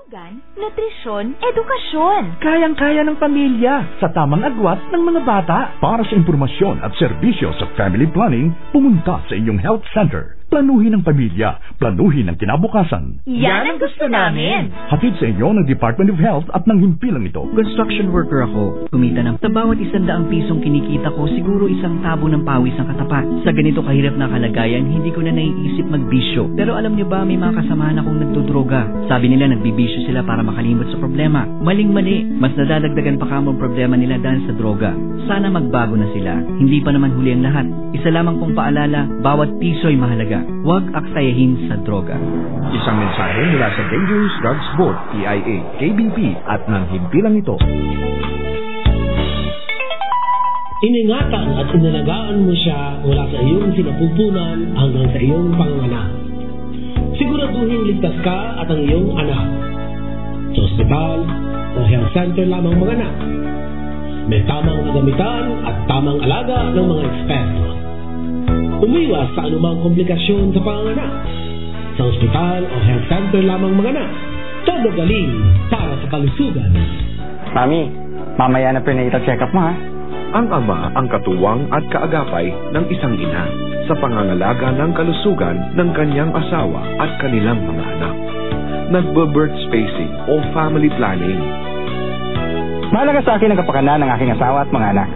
Kalusugan, nutrisyon, edukasyon. Kayang-kaya ng pamilya sa tamang agwat ng mga bata. Para sa impormasyon at serbisyo sa family planning, pumunta sa inyong health center. Planuhin ang pamilya, planuhin ang kinabukasan. Yan ang gusto namin. Hatid sa inyo ng Department of Health at ng himpilang ito. Construction worker ako. Kumita ng sa bawat 100 pisong kinikita ko, siguro isang tabo ng pawis ang katapat. Sa ganito kahirap na kalagayan, hindi ko na naiisip magbisyo. Pero alam niyo ba, may mga kasamahan akong nagdudroga. Sabi nila nagbibisyo sila para makalimot sa problema. Maling-mali. Mas nadadagdagan pa kamo ang problema nila dahil sa droga. Sana magbago na sila. Hindi pa naman huli ang lahat. Isa lamang kong paalala, bawat piso'y mahalaga. Huwag aksayahin sa droga. Isang mensahe mula sa Dangerous Drugs Board, PIA, KBP at ng himpilang ito. Iningatan at inalagaan mo siya mula sa iyong sinapupunan hanggang sa iyong panganganak. Siguraduhin ligtas ka at ang iyong anak. Sa ospital o health center lamang manganak. May tamang kagamitan at tamang alaga ng mga eksperto. Umiwas sa anumang komplikasyon sa panganganak. Sa ospital o health center lamang manganak. Todo galing para sa kalusugan. Mami, mamaya na prenatal check-up mo ha. Ang ama ang katuwang at kaagapay ng isang ina sa pangangalaga ng kalusugan ng kanyang asawa at kanilang mga anak. Nagbe-birth spacing o family planning. Mahalaga sa akin ang kapakanan ng aking asawa at mga anak.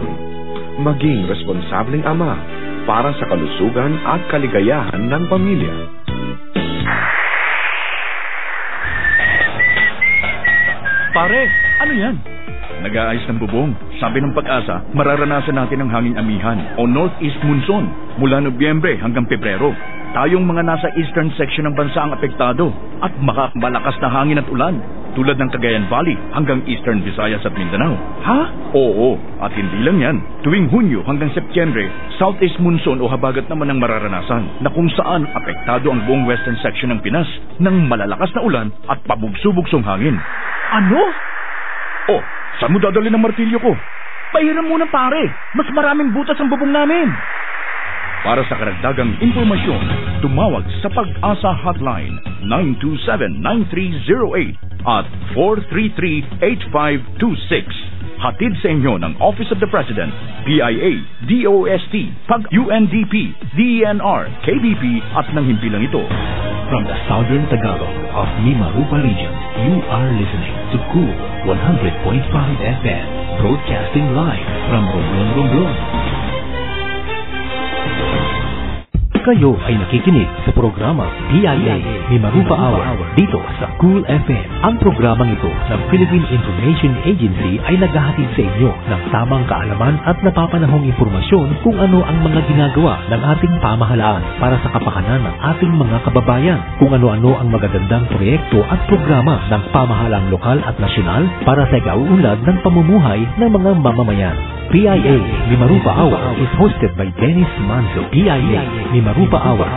Maging responsableng ama para sa kalusugan at kaligayahan ng pamilya. Pare, ano yan? Nag-aayos ng bubong. Sabi ng Pag-asa, mararanasan natin ang hangin amihan o Northeast Monsoon mula Nobyembre hanggang Pebrero. Tayong mga nasa eastern section ng bansa ang apektado at malakas na hangin at ulan tulad ng Cagayan Valley hanggang Eastern Visayas at Mindanao. Ha? Oo, at hindi lang yan. Tuwing Hunyo hanggang Setyembre, Southeast Monsoon o habagat naman ang mararanasan na kung saan apektado ang buong western section ng Pinas ng malalakas na ulan at pabugso-bugsong hangin. Ano? Oh, saan mo dadali ng martilyo ko? Pahiram muna pare, mas maraming butas ang bubong namin. Para sa karagdagang impormasyon, tumawag sa Pag-asa Hotline 927-9308 at 433-8526. Hatid sa inyo ng Office of the President, PIA, DOST, Pag-UNDP, DENR, KBP at ng himpilang ito. From the Southern Tagalog of Mimarupa Region, you are listening to Cool 100.5 FM, broadcasting live from Romblon. Kayo ay nakikinig sa programa PIA Mimarupa Hour dito sa Cool FM. Ang programang ito ng Philippine Information Agency ay naghahatid sa inyo ng tamang kaalaman at napapanahong impormasyon kung ano ang mga ginagawa ng ating pamahalaan para sa kapakanan ng ating mga kababayan, kung ano-ano ang magagandang proyekto at programa ng pamahalang lokal at nasyonal para sa ikauunlad ng pamumuhay ng mga mamamayan. PIA Mimarupa Hour is hosted by Dennis Manzo. PIA Mimarupa Hour.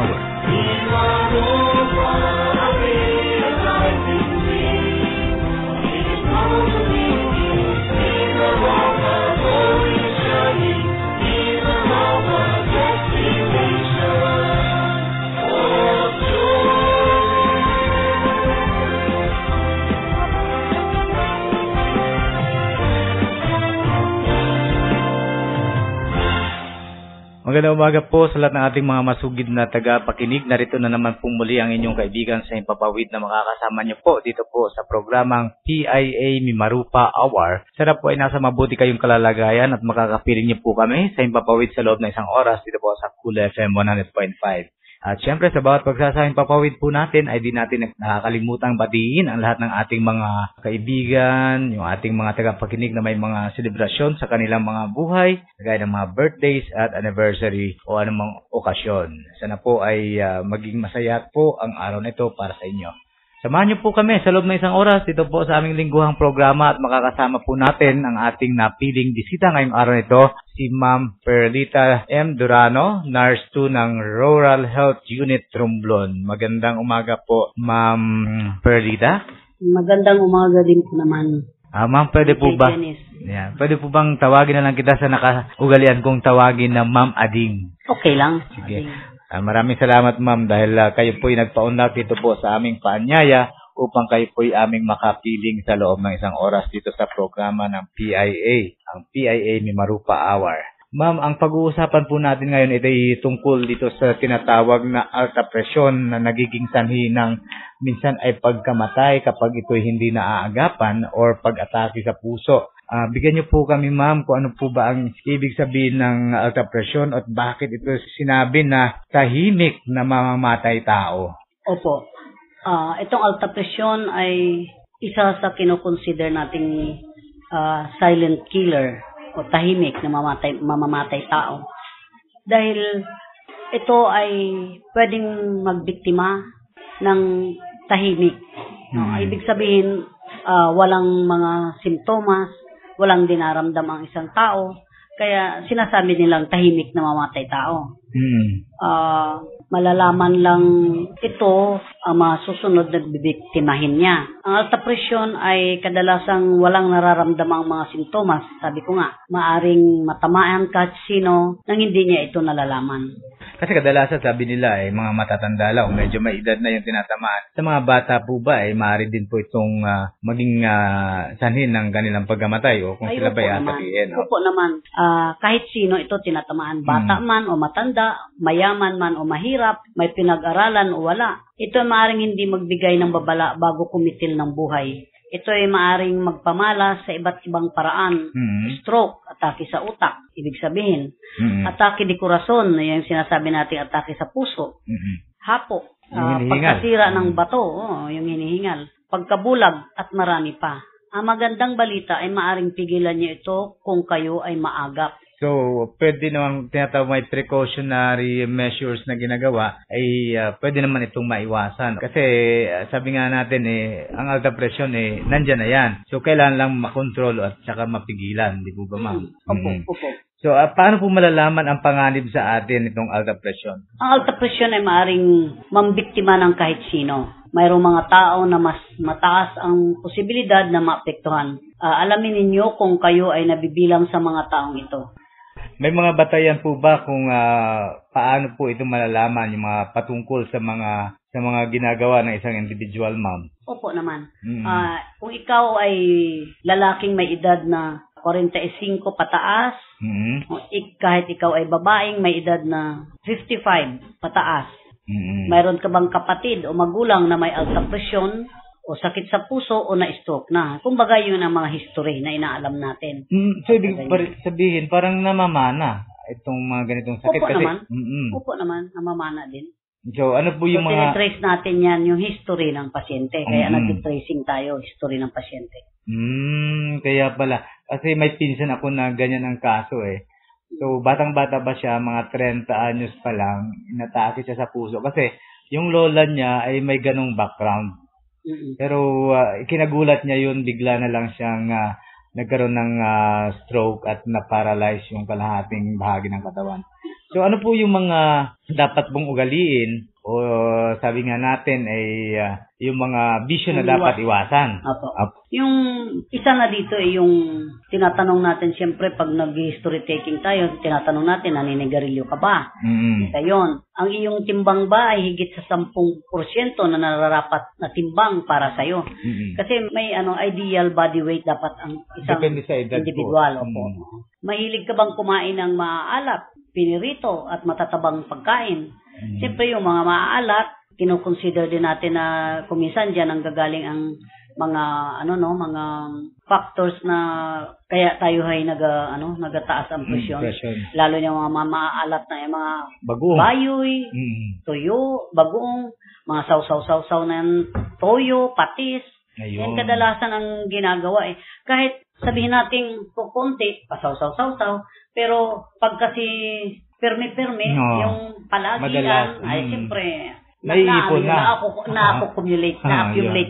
Magandang umaga po sa lahat ng ating mga masugid na tagapakinig. Narito na naman po muli ang inyong kaibigan sa Himpapawid na makakasama niyo po dito po sa programang PIA Mimarupa Hour. Sana po ay nasa mabuti kayong kalalagayan at makakapiling niyo po kami sa Himpapawid sa loob ng isang oras dito po sa Cool FM 100.5. At syempre sa bawat pagsasahing papawid po natin ay di natin nakakalimutang batiin ang lahat ng ating mga kaibigan, yung ating mga tagapakinig na may mga selebrasyon sa kanilang mga buhay, gaya ng mga birthdays at anniversary o anumang okasyon. Sana po ay maging masaya po ang araw nito para sa inyo. Samahan niyo po kami sa loob ng isang oras dito po sa aming lingguhang programa at makakasama po natin ang ating napiling bisita ngayong araw nito, si Ma'am Perlita M. Durano, Nurse 2 ng Rural Health Unit Romblon. Magandang umaga po, Ma'am Perlita. Magandang umaga din po naman. Ma'am, pwede po ba? Yeah, pwede po bang tawagin na lang kita sa nakaugalian kong tawagin na Ma'am Ading? Okay lang. Sige. Maraming salamat ma'am dahil kayo po ay nagpaunlak dito po sa aming paanyaya upang kayo po'y aming makapiling sa loob ng isang oras dito sa programa ng PIA, ang PIA Mimarupa Hour. Ma'am, ang pag-uusapan po natin ngayon ay tungkol dito sa tinatawag na alta presyon na nagiging sanhi ng minsan ay pagkamatay kapag ito'y hindi naaagapan or pag-atake sa puso. Bigyan niyo po kami, ma'am, kung ano po ba ang ibig sabihin ng alta presyon at bakit ito sinabi na tahimik na mamamatay tao. Opo. Itong alta presyon ay isa sa kinoconsider nating silent killer o tahimik na mamamatay tao. Dahil ito ay pwedeng magbiktima ng tahimik. Ibig sabihin, walang mga simptomas, walang dinaramdam ang isang tao, kaya sinasabi nilang tahimik na mamatay tao. Malalaman lang ito ang masusunod na bibiktimahin niya. Ang alta presyon ay kadalasang walang nararamdamang mga sintomas. Sabi ko nga, maaring matamaan kahit sino nang hindi niya ito nalalaman. Kasi kadalasan sabi nila mga matatanda lang, medyo may edad na yung tinatamaan. Sa mga bata po ba maaari din po itong maging sanhin ng kanilang pagkamatay o kung sila ba sabihin? Opo naman. Kahit sino ito tinatamaan, bata man o matanda, mayaman man o mahirap, may pinag-aralan o wala. Ito ay maaaring hindi magbigay ng babala bago kumitil ng buhay. Ito ay maaaring magpamalas sa iba't ibang paraan. Stroke, atake sa utak, ibig sabihin. Atake di corazon, yung sinasabi natin atake sa puso. Hapo, pagkasira ng bato, yung hinihingal. Pagkabulag at marami pa. Ang magandang balita ay maaaring pigilan niyo ito kung kayo ay maagap. So, pwede naman tinatawag may precautionary measures na ginagawa ay pwede naman itong maiwasan. Kasi sabi nga natin ang alta presyon nandyan na yan. So, kailangan lang makontrol at saka mapigilan. Di po ba, ma'am? Opo. So, paano po malalaman ang panganib sa atin itong alta presyon? Ang alta presyon ay maaaring mambiktima ng kahit sino. Mayroong mga tao na mas mataas ang posibilidad na maapektuhan. Alamin ninyo kung kayo ay nabibilang sa mga taong ito. May mga batayan po ba kung paano po ito malalaman, yung mga patungkol sa mga ginagawa ng isang individual, ma'am? Opo naman. Kung ikaw ay lalaking may edad na 45 pataas, kahit ikaw ay babaeng may edad na 55 pataas, mayroon ka bang kapatid o magulang na may alta presyon o sakit sa puso o na-stroke na. Kumbaga yun ang mga history na inaalam natin. So, ibig sabihin, parang namamana itong mga ganitong sakit. Opo naman, namamana din. So, ano po yung mga... tinitrace natin yan, yung history ng pasyente. Kaya nag-tracing tayo, history ng pasyente. Kaya pala. Kasi may pinsan ako na ganyan ang kaso So, batang-bata ba siya, mga 30 anyos pa lang, inatake siya sa puso. Kasi yung lola niya ay may ganong background. Pero kinagulat niya yun, bigla na lang siyang nagkaroon ng stroke at na-paralyze yung kalahating bahagi ng katawan. So ano po yung mga dapat mong ugaliin o sabi nga natin yung mga bisyo na dapat iwasan? Yung isa na dito yung tinatanong natin siyempre pag nag-history taking tayo, tinatanong natin, naninigarilyo ka ba? Isa yun. Ang iyong timbang ba ay higit sa 10% na nararapat na timbang para sa'yo? Kasi may ideal body weight dapat ang isang individual. Mahilig ka bang kumain ng maaalat, pinirito at matatabang pagkain? Siyempre yung mga maaalat, kino-consider din natin na kuminsan diyan ang gagaling ang mga mga factors na kaya tayo ay nagataas ang presyon. Lalo yung mga maaalat na yung mga bagoong, bayoy, tuyo, bagoong, mga sausaw-sausaw na toyo, patis. Yan kadalasan ang ginagawa Kahit sabihin natin kukunti, pasawsaw-sausaw, pero pag kasi perme-perme, yung palagian, ay siyempre, na-accumulate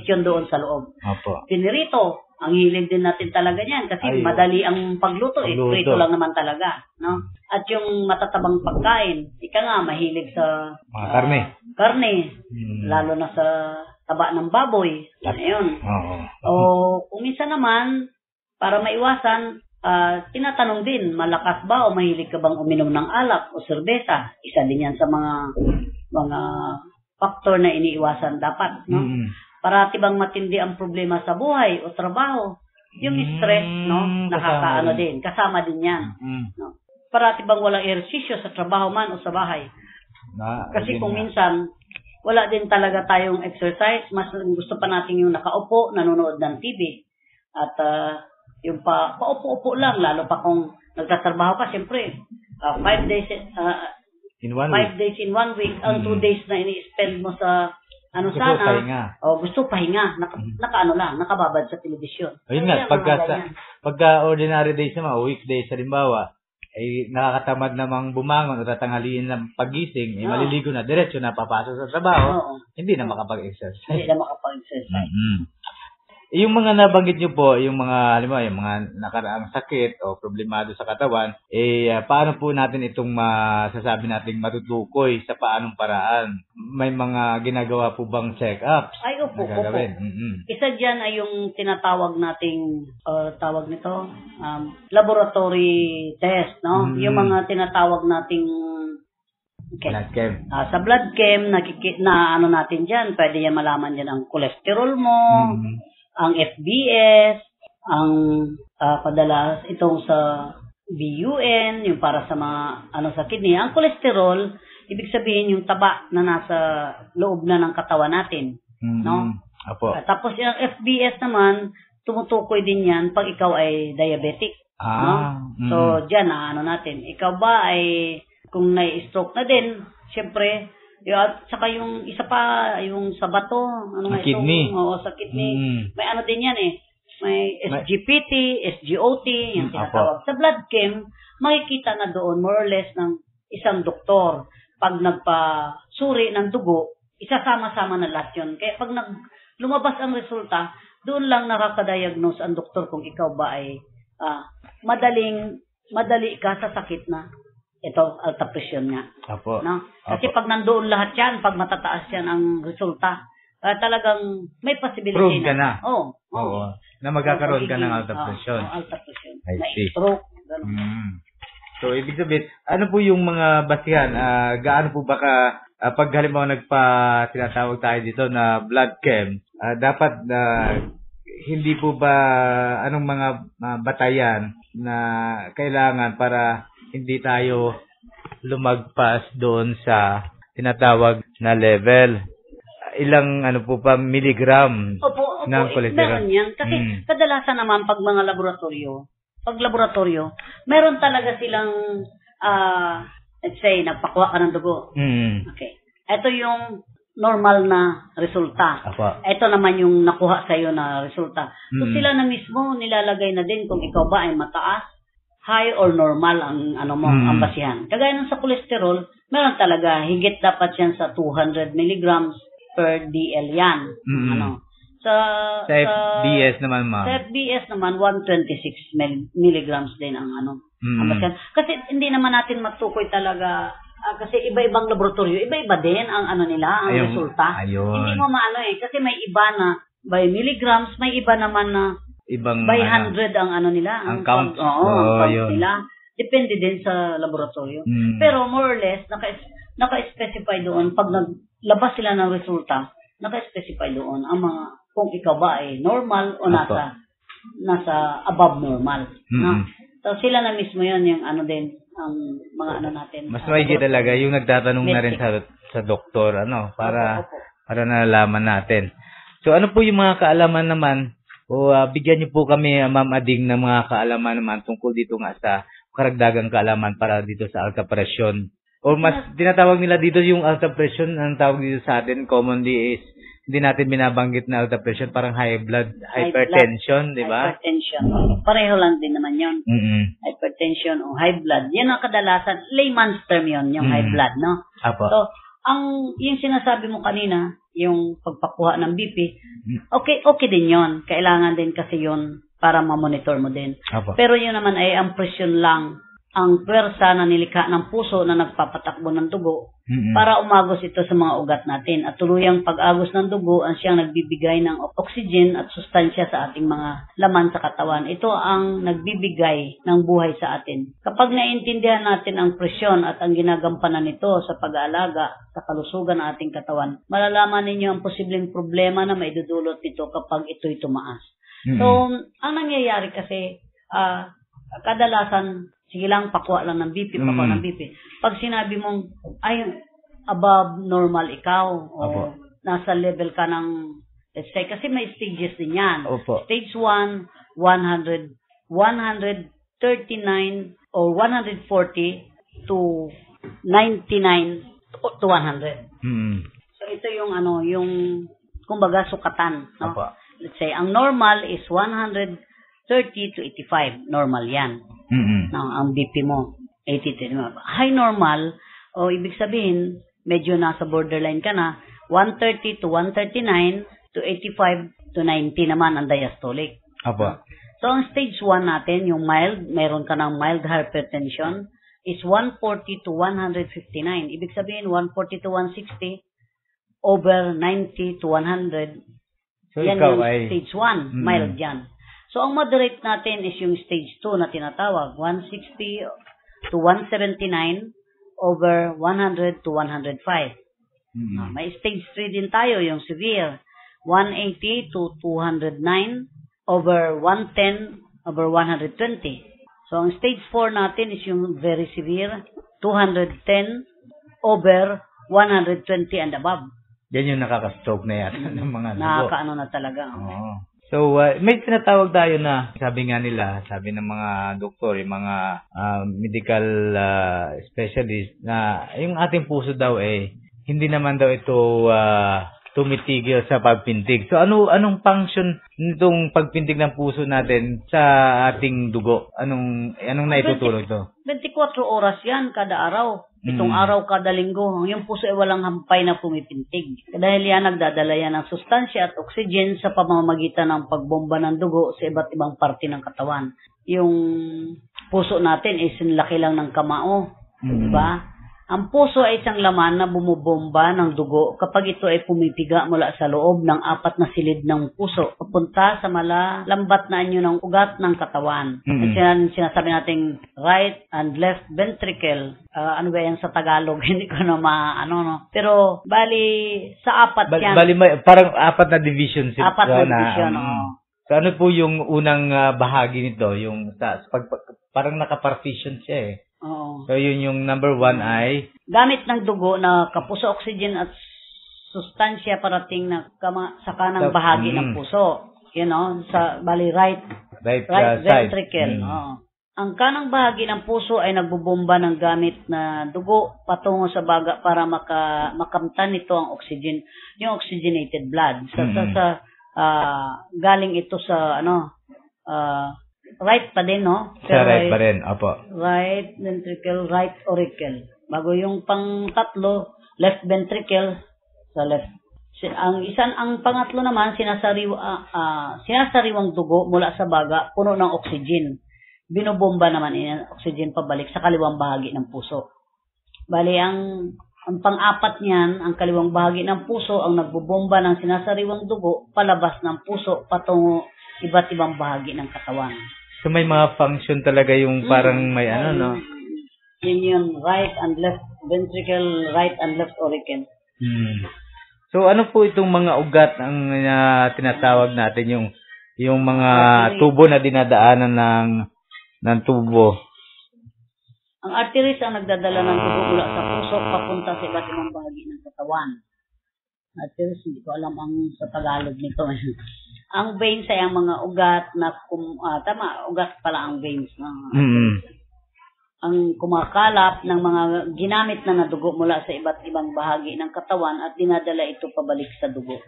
yun doon sa loob. Pinirito, ang hilig din natin talaga yan kasi madali ang pagluto. Prito lang naman talaga. No? At yung matatabang pagkain, ika nga, mahilig sa karne. Lalo na sa taba ng baboy. Yun. O kung minsan naman, para maiwasan, tinatanong din, malakas ba o mahilig ka bang uminom ng alak o serbesa? Isa din yan sa mga factor na iniiwasan dapat, no? Parati bang matindi ang problema sa buhay o trabaho? Yung stress, no? Nakakaano din. Kasama din yan. No? Parati bang walang ehersisyo sa trabaho man o sa bahay? Kasi kung minsan, wala din talaga tayong exercise. Mas gusto pa natin yung nakaupo, nanonood ng TV. At yung paupo-upo lang, lalo pa kung nagtatrabaho ka, siyempre, 5 days in 1 week, ang 2 days na ini-spend mo sa gusto pahinga. Nakababad sa telebisyon. Ayun nga, pagka ordinary days naman, o weekdays, halimbawa, ay nakakatamad namang bumangon o tatanghaliin ng pagising, maliligo na, diretso na papasok sa trabaho, hindi na makapag-exercise. Yung mga nabanggit nyo po, yung mga, halimbawa, yung mga nakaraang sakit o problemado sa katawan, paano po natin itong masasabi nating matutukoy sa paanong paraan? May mga ginagawa po bang check-ups? Ay, opo. Isa dyan ay yung tinatawag nating, laboratory test, no? Yung mga tinatawag nating blood chem. Sa blood chem, ano natin dyan, pwede yan malaman dyan ang cholesterol mo, ang FBS, ang padalas itong sa BUN, yung para sa mga sa kidney. Ang cholesterol, ibig sabihin yung taba na nasa loob na ng katawan natin. No? Apo. Tapos yung FBS naman, tumutukoy din yan pag ikaw ay diabetic. No? So, dyan natin. Ikaw ba ay, kung na-stroke na din, syempre, at saka yung isa pa, yung sa bato, kidney. Sa kidney. May din yan May SGPT, SGOT, yung tinatawag. Sa blood chem, makikita na doon more or less ng isang doktor. Pag nagpasuri ng dugo, isasama-sama na lahat yun. Kaya pag lumabas ang resulta, doon lang nakakadiagnose ang doktor kung ikaw ba ay madali ka sa sakit na ito, alta presyon nga. Apo. No? Kasi pag nandoon lahat yan, pag matataas yan ang resulta, talagang may possibility prove ka na. Oo. Na magkakaroon ka ng alta presyon. Alta presyon. I see. Stroke. So, ibig sabihin, ano po yung mga basihan? Gaano po baka, pag halimbawa tinatawag tayo dito na blood chem, dapat hindi po ba, anong mga batayan na kailangan para hindi tayo lumagpas doon sa tinatawag na level? Ilang po pa miligram ng cholesterol? Meron yan. Kasi kadalasan naman pag mga laboratorio, meron talaga silang, let's say, nagpakuha ka ng dugo. Okay. Ito yung normal na resulta. Ito naman yung nakuha sa'yo na resulta. So sila na mismo nilalagay na din kung ikaw ba ay mataas, high or normal ang ang basihan. Kagaya ng sa cholesterol, meron talaga higit dapat yan sa 200 milligrams per DL yan. Sa FBS naman, ma'am. Sa FBS naman 126 milligrams din ang ang basihan. Kasi hindi naman natin matukoy talaga kasi iba-ibang laboratorio, iba-iba din ang nila, ang resulta. Hindi mo kasi may iba na by milligrams, may iba naman na ibang by 100 ang nila, ang count. Ang count nila. Depende din sa laboratorio. Pero more or less, naka-specify doon, pag naglabas sila ng resulta, naka-specify doon ang mga, kung ikaw ba ay normal o nasa above normal. So sila na mismo yun, yung din, ang mga natin. Mas maigi talaga yung nagtatanong na rin sa doktor, para nalalaman natin. So ano po yung mga kaalaman naman, o bigyan niyo po kami, Ma'am Ading, ng mga kaalaman naman tungkol dito nga sa karagdagang kaalaman para dito sa alta presyon. O mas tinatawag nila dito yung alta presyon, ang tawag dito sa atin commonly is, hindi natin binabanggit na alta presyon, parang hypertension, di ba? Hypertension. Pareho lang din naman yun. Hypertension o high blood. Yan ang kadalasan, layman's term yun, yung high blood, no? So, yung sinasabi mo kanina, yung pagpakuha ng BP, okay din yon. Kailangan din kasi yon para ma-monitor mo din. Pero yun naman ay ang presyon lang ang pwersa na nilikha ng puso na nagpapatakbo ng dugo para umagos ito sa mga ugat natin. At tuluyang pag-agos ng dugo ang siyang nagbibigay ng oxygen at sustansya sa ating mga laman sa katawan. Ito ang nagbibigay ng buhay sa atin. Kapag naintindihan natin ang presyon at ang ginagampanan nito sa pag-aalaga sa kalusugan ng ating katawan, malalaman ninyo ang posibleng problema na maidudulot nito kapag ito'y tumaas. So, ang nangyayari kasi, kadalasan, sige lang, pakuha lang ng BP, pakuha ng BP. Pag sinabi mong, ay, above normal ikaw, o nasa level ka ng, let's say, kasi may stages din yan. Stage 1, 139 or 140 to 99 to 100. So, ito yung, kumbaga, sukatan. No? Let's say, ang normal is 130 to 85. Normal yan. Ang BP mo, 80 to 85. High normal, ibig sabihin, medyo nasa borderline ka na, 130 to 139 to 85 to 90 naman ang diastolic. So, ang stage 1 natin, yung mild, meron ka ng mild hypertension, is 140 to 159. Ibig sabihin, 140 to 160 over 90 to 100. So, yan yung stage 1, mild yan. So, ang moderate natin is yung stage 2 na tinatawag, 160 to 179 over 100 to 105. May stage 3 din tayo, yung severe, 180 to 209 over 110 over 120. So, ang stage 4 natin is yung very severe, 210 over 120 and above. Yan yung nakaka-stroke na yan ng mga dugo. Nakaka-ano na talaga. So, may tinatawag tayo na, sabi nga nila, sabi ng mga doktor, yung mga medical specialist, na yung ating puso daw hindi naman daw ito tumitigil sa pagpintig. So, anong function nitong pagpintig ng puso natin sa ating dugo? Anong naitutulong ito? 24 oras yan kada araw. Itong araw kada linggo. Yung puso ay walang hampay na pumipintig. Dahil yan, nagdadala yan ng sustansya at oxygen sa pamamagitan ng pagbomba ng dugo sa iba't ibang parte ng katawan. Yung puso natin ay sinlaki lang ng kamao. Diba? Ang puso ay isang laman na bumubomba ng dugo kapag ito ay pumipiga mula sa loob ng 4 na silid ng puso papunta sa lambat na anyo ng ugat ng katawan. Sinasabi nating right and left ventricle. Ano ba yan sa Tagalog? Hindi ko na no? Pero, bali, sa 4 yan. Bali, parang 4 na division. 4 na division, So, ano po yung unang bahagi nito? Yung parang naka-partition siya So, yun yung number 1 ay? Gamit ng dugo na kapuso, oxygen at sustansya parating na sa kanang bahagi ng puso. Bali right ventricle. Ang kanang bahagi ng puso ay nagbubomba ng gamit na dugo patungo sa baga para makamtan nito ang oxygen, yung oxygenated blood. Galing ito sa right pa din, no? Sa right pa rin, Right ventricle, right auricle. Bago yung pang-tatlo, left ventricle, sa left. Ang pangatlo naman, sinasariwang dugo mula sa baga, puno ng oxygen. Binobomba naman yung oxygen pabalik sa kaliwang bahagi ng puso. Bali, ang pang-apat niyan, ang kaliwang bahagi ng puso, ang nagbobomba ng sinasariwang dugo, palabas ng puso, patungo iba't ibang bahagi ng katawan. So, may mga function talaga yung parang may no? Yun yung right and left ventricle, right and left auricle. So, ano po itong mga ugat ang tinatawag natin, yung mga tubo na dinadaanan ng tubo? Ang arteries ang nagdadala ng dugo mula sa puso papunta sa iba't ibang bahagi ng katawan. Arteries, hindi ko alam ang sa Tagalog nito. Ang veins ay ang mga ugat na ugat pala ang veins. Ang kumakalap ng mga ginamit na dugo mula sa iba't ibang bahagi ng katawan at dinadala ito pabalik sa dugo.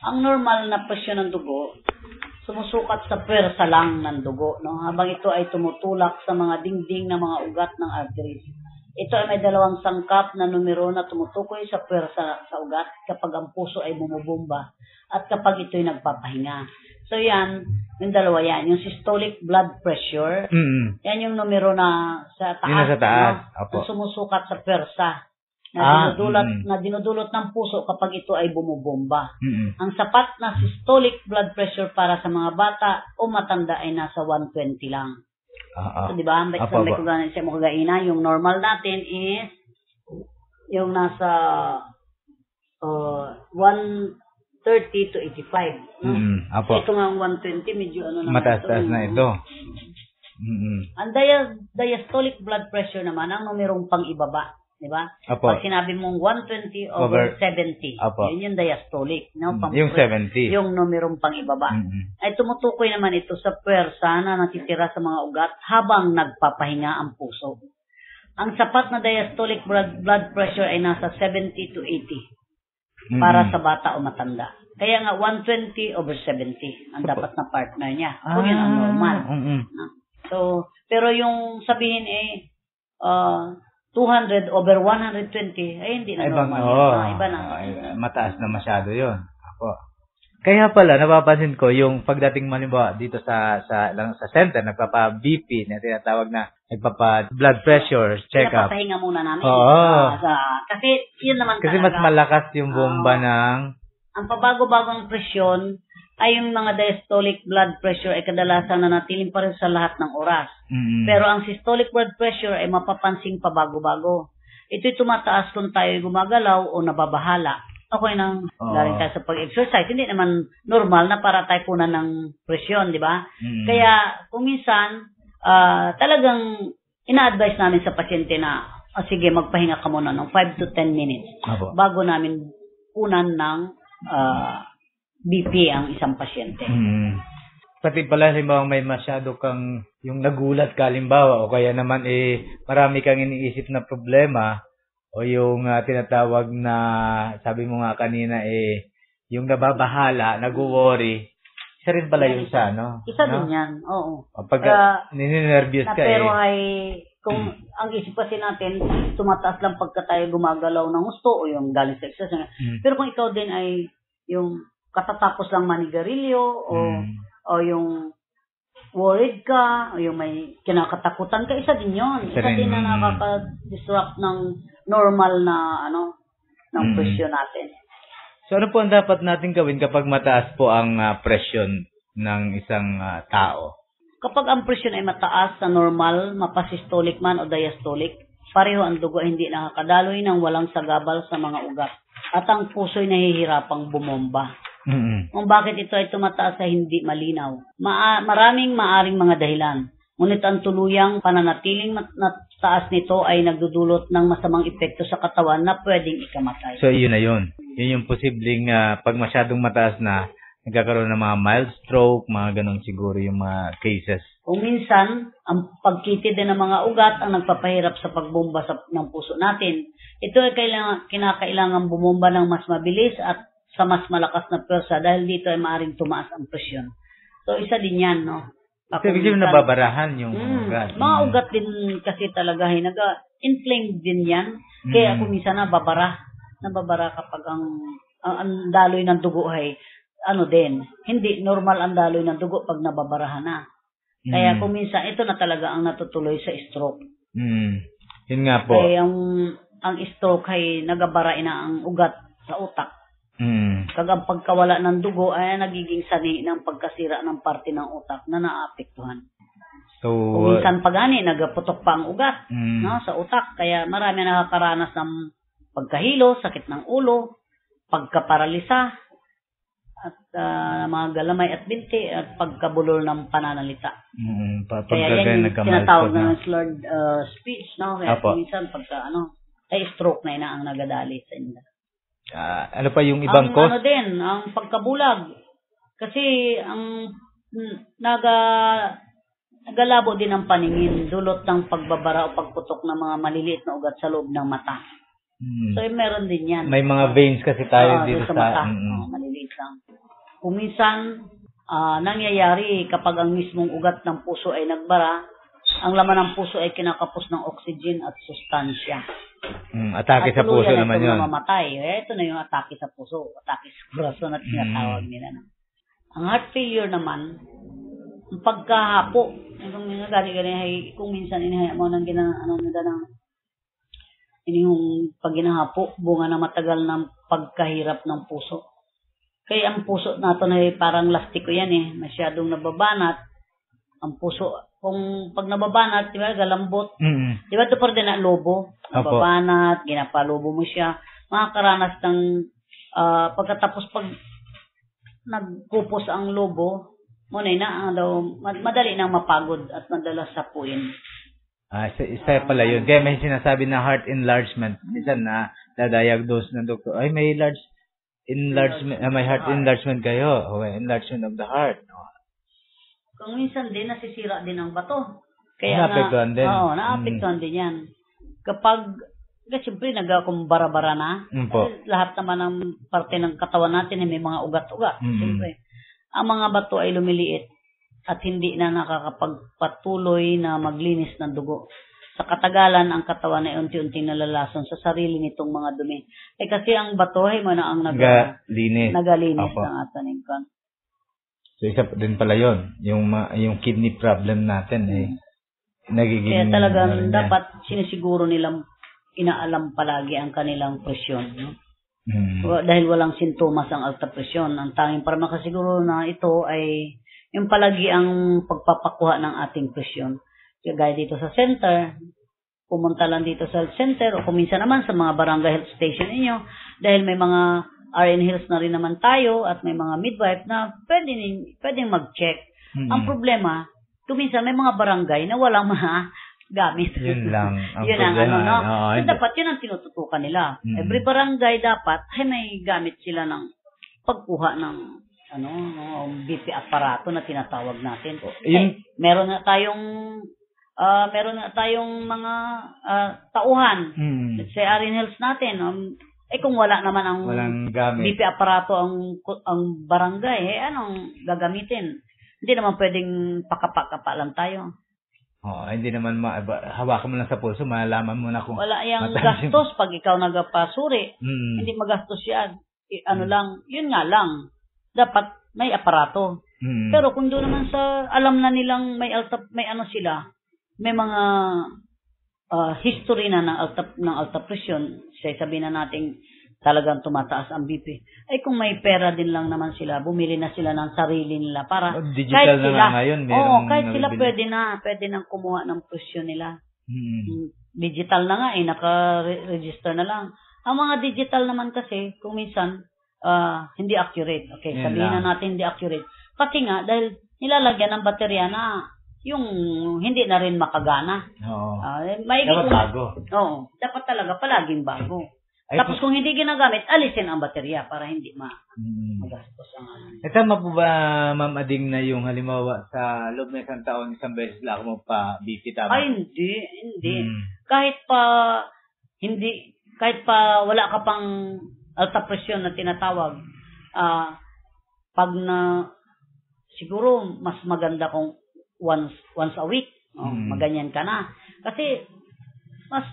Ang normal na presyon ng dugo, sumusukat sa pwersa lang ng dugo, no? Habang ito ay tumutulak sa mga dingding ng mga ugat ng arteries. Ito ay may dalawang sangkap na numero na tumutukoy sa pwersa sa ugat kapag ang puso ay bumubomba at kapag ito'y nagpapahinga. So yan, yung dalawa yan. Yung systolic blood pressure, yan yung numero na sa taas. Yun sa taas. Na sumusukat sa persa. Na dinudulot ng puso kapag ito ay bumubomba. Ang sapat na systolic blood pressure para sa mga bata o matanda ay nasa 120 lang. So, di ba? Yung normal natin is yung nasa 130 to 85. No? Ito nga 120, medyo mataas na ito. Ang diastolic blood pressure naman, ang numerong pang-ibaba. Diba? Pag sinabi mong 120 over 70, yun yung diastolic. No? Yung 70. Yung numerong pang-ibaba. Ay tumutukoy naman ito sa puwersa na natitira sa mga ugat habang nagpapahinga ang puso. Ang sapat na diastolic blood pressure ay nasa 70 to 80 para sa bata o matanda. Kaya nga 120 over 70 ang dapat na partner niya. Kung yun ang normal. So, pero yung sabihin 200 over 120 ay hindi na normal. Iba na. Mataas na masyado yun. Kaya pala, napapansin ko, yung pagdating malimbawa dito sa center, nagpapa-BP, na tinatawag na nagpapa-blood pressure check-up. Napapahinga muna namin. Kasi yun naman kasi talaga. Mas malakas yung bomba ng... Ang pabago-bagong presyon ay yung mga diastolic blood pressure ay kadalasan nanatiling pa rin sa lahat ng oras. Pero ang systolic blood pressure ay mapapansing pabago-bago. Ito'y tumataas kung tayo gumagalaw o nababahala. Okay nang galing tayo sa pag-exercise. Hindi naman normal na para tayo punan ng presyon, di ba? Kaya kung minsan, talagang ina-advise namin sa pasyente na, sige, magpahinga ka muna ng 5 to 10 minutes bago namin punan ng BP ang isang pasyente. Pati pala, halimbawa may masyado kang yung nagulat ka, halimbawa, o kaya naman marami kang iniisip na problema, o yung tinatawag na, sabi mo nga kanina, yung nababahala, nag-worry, isa rin pala yung sa, no? Isa din yan, oo. Pagka ninenervyos ka pero kung ang isip kasi natin, tumataas lang pagka tayo gumagalaw ng gusto o yung galing sa exercise. Pero kung ikaw din ay yung katatapos lang manigarilyo o yung worried ka o yung may kinakatakutan ka, isa din yun. Isa din na nakaka-disrupt ng normal na ng presyon natin. So ano po ang dapat natin gawin kapag mataas po ang presyon ng isang tao? Kapag ang presyon ay mataas sa normal, mapasystolic man o diastolic, pareho ang dugo ay hindi nakakadaloy ng walang sagabal sa mga ugat. At ang puso'y nahihirapang bumomba. Kung bakit ito ay tumataas ay hindi malinaw. Maraming maaring mga dahilan. Ngunit ang tuluyang pananatiling taas nito ay nagdudulot ng masamang epekto sa katawan na pwedeng ikamatay. So yun na yun. Yun yung posibleng pag masyadong mataas na, nagkakaroon ng mga mild stroke, mga ganun siguro yung mga cases. Kung minsan, ang pagkitid din ng mga ugat ang nagpapahirap sa pagbomba ng puso natin. Ito ay kinakailangan bumomba ng mas mabilis at sa mas malakas na pwersa dahil dito ay maaaring tumaas ang presyon. So, isa din yan, no? Ibig sabihin nababarahan yung ugat. Mga ugat din kasi talaga ay nag-inflame din yan. Kaya kung minsan nababara kapag ang daloy ng dugo ay hindi normal ang daloy ng dugo pag nababarahan na. Kaya kung minsan ito na talaga ang natutuloy sa stroke. Yun nga po. Kaya ang stroke ay nagabara na ang ugat sa utak. Kagang pagkawala ng dugo ay nagiging sani ng pagkasira ng parte ng utak na naapektuhan. So, kung minsan pagani, nagaputok pa ang ugat sa utak. Kaya marami nakakaranas ng pagkahilo, sakit ng ulo, pagkaparalisa, at mga galamay at binti, at pagkabulol ng pananalita. Kaya yan yung tinatawag ng slurred speech. No? Kaya minsan pagka ay stroke na ang nagadali sa inyo. Ano pa yung ibang cause? Ang pagkabulag. Kasi ang nagalabo din ang paningin, dulot ng pagbabara o pagputok ng mga maliliit na ugat sa loob ng mata. So, meron din yan. May mga veins kasi tayo dito sa mata. Maliliit lang. Kung minsan, nangyayari kapag ang mismong ugat ng puso ay nagbara, ang laman ng puso ay kinakapos ng oxygen at sustansya. Atake sa puso naman yun. Mamatay. Ito na yung atake sa puso. Atake sa corazon at tinatawag nila. Ang heart failure naman, ang pagkahapo, kung minsan inihaya mo ng yung pag ginahapo, bunga na matagal ng pagkahirap ng puso. Kaya ang puso natin ay parang lastiko yan masyadong nababanat. Ang puso, kung pag nababanat, di ba, galambot. Di ba ito pa rin na lobo? Nababanat, ginapalubo mo siya. Makakaranas ng, pagkatapos pag nagkupos ang lobo, madali nang mapagod at madalas sapuin. Isa pala yun. Kaya may sinasabi na heart enlargement. Minsan na dadiagnose ng doktor, ay may heart enlargement kayo. Enlargement of the heart. Kung minsan din, nasisira din ang bato. Kaya naapektuhan din. Oo, naapektuhan din yan. Kapag, siyempre, nagkumbara-bara na. Lahat naman ng parte ng katawan natin ay may mga ugat-ugat. Siyempre, ang mga bato ay lumiliit at hindi na nakakapagpatuloy na maglinis ng dugo. Sa katagalan, ang katawan ay unti-unti nalalason sa sarili nitong mga dumi. Kasi ang bato ay ang nagalinis ng ating kan. So, isa din pala yun. Yung kidney problem natin nagiging... Kaya talagang dapat sinisiguro nilang inaalam palagi ang kanilang presyon. No? Dahil walang sintomas ang alta presyon. Ang tanging para makasiguro na ito ay yung palagi ang pagpapakuha ng ating presyon. Gaya dito sa center, pumunta lang dito sa health center o kuminsan naman sa mga barangay health station ninyo dahil may mga RN Hills na rin naman tayo at may mga midwife na pwedeng mag-check. Ang problema, kuminsan may mga barangay na walang mga gamit. Yun lang. Yun ang So, dapat yun ang tinututukan nila. Every barangay dapat ay may gamit sila ng pagkuha ng BP aparato na tinatawag natin. Meron na tayong mga tauhan. Let's say RN Hills natin. Kung wala naman ang BP aparato ang barangay, anong gagamitin? Hindi naman pwedeng pakapa lang tayo. Hindi naman hawakan mo lang sa pulso, malalaman mo na kung wala yung gastos pag ikaw nagpasuri. Hindi magastos yan. Yun nga lang. Dapat may aparato. Pero kung doon naman sa alam na nilang may sila, may mga history na ng alta presyon, sabihin na natin talagang tumataas ang BP. Kung may pera din lang naman sila, bumili na sila ng sarili nila para digital na ngayon. Kahit sila pwede nang kumuha ng presyon nila. Digital na nga naka-register na lang. Ang mga digital naman kasi, kung minsan, hindi accurate. Okay, sabihin na natin hindi accurate. Kasi nga, dahil nilalagyan ng baterya na yung hindi na rin makagana. Dapat bago. Dapat talaga palaging bago. Tapos kung hindi ginagamit, alisin ang baterya para hindi magastos ang Tama po ba, Ma'am Ading, na yung halimbawa sa loob ng isang taon, isang beses lang mo pa BP tama? Hindi. Kahit pa wala ka pang alta presyon na tinatawag, pag siguro mas maganda kung once a week, maganyan ka na. Kasi mas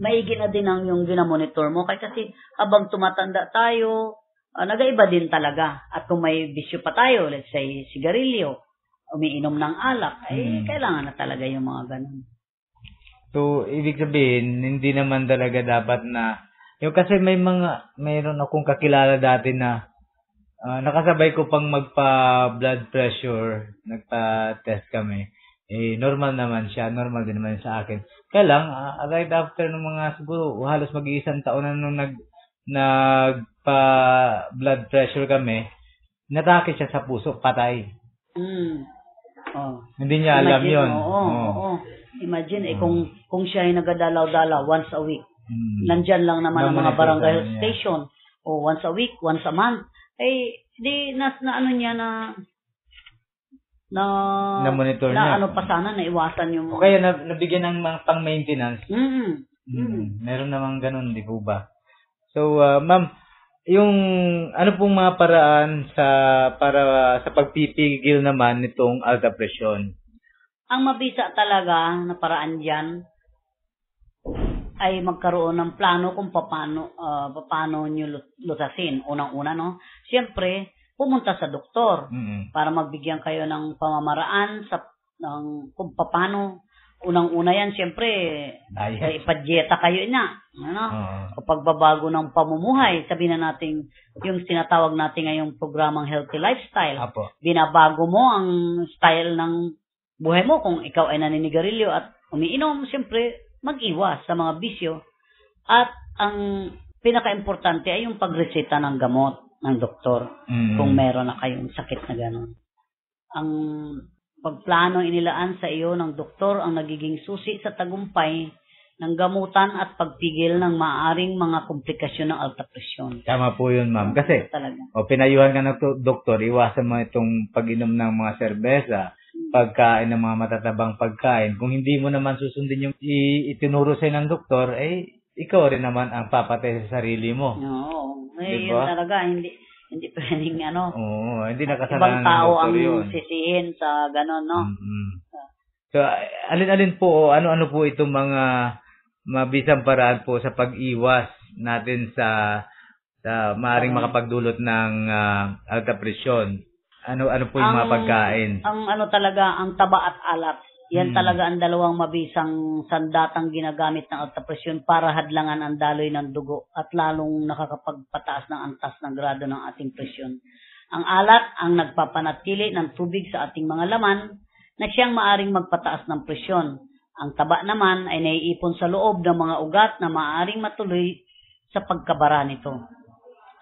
maigi na din ang yung ginamonitor mo. Kasi habang tumatanda tayo, nagaiba din talaga. At kung may bisyo pa tayo, let's say sigarilyo, umiinom ng alak, kailangan na talaga yung mga ganun. So, ibig sabihin, hindi naman talaga dapat na, kasi mayroon akong kakilala dati na nakasabay ko pang magpa-blood pressure, nagpa-test kami. Normal naman siya, normal din naman sa akin. Kaya lang, right after ng mga siguro, halos mag-iisang taon na nung nagpa-blood pressure kami, natake siya sa puso, patay. Hindi niya alam yun. Imagine, kung siya ay nagadalaw-dalaw once a week, nandyan lang naman ang mga barangay station, o once a week, once a month, di na monitor niya. Pa sana naiwasan yung kaya nabigyan ng mga pang-maintenance. Meron namang ganun, di po ba? So, ma'am, yung ano pong mga paraan para sa pagpipigil naman nitong alta presyon? Ang mabisa talaga na paraan diyan ay magkaroon ng plano kung paano nyo lutasin. Unang-una, no? Siyempre, pumunta sa doktor para magbigyan kayo ng pamamaraan kung paano. Unang-una yan, siyempre, ipadyeta kayo na. Kapag babago ng pamumuhay, sabihin na natin, yung tinatawag natin ngayong programang healthy lifestyle. Binabago mo ang style ng buhay mo. Kung ikaw ay naninigarilyo at umiinom, siyempre, mag-iwas sa mga bisyo. At ang pinaka-importante ay yung pagreseta ng gamot ng doktor kung meron na kayong sakit na gano'n. Ang pagplano inilaan sa iyo ng doktor ang nagiging susi sa tagumpay ng gamutan at pagpigil ng maaaring mga komplikasyon ng alta presyon. Tama po yun, ma'am. Kasi, pinayuhan ka ng doktor, iwasan mo itong pag-inom ng mga serbesa, pagkain ng mga matatabang pagkain. Kung hindi mo naman susundin yung itinuro sa'yo ng doktor, ikaw rin naman ang papatay sa sarili mo. Oo. Yun talaga, hindi pwedeng hindi nakasalanan ibang tao ang yun. sisihin sa gano'n, no? So, alin-alin po, ano po itong mga mabisang paraan po sa pag-iwas natin sa maaring makapagdulot ng alta presyon? Ano po yung mga pagkain? Ang talaga, ang taba at alat. Yan talaga ang dalawang mabisang sandatang ginagamit ng alta presyon para hadlangan ang daloy ng dugo at lalong nakakapagpataas ng antas ng grado ng ating presyon. Ang alat ang nagpapanatili ng tubig sa ating mga laman na siyang maaring magpataas ng presyon. Ang taba naman ay naiipon sa loob ng mga ugat na maaring matuloy sa pagkabara nito.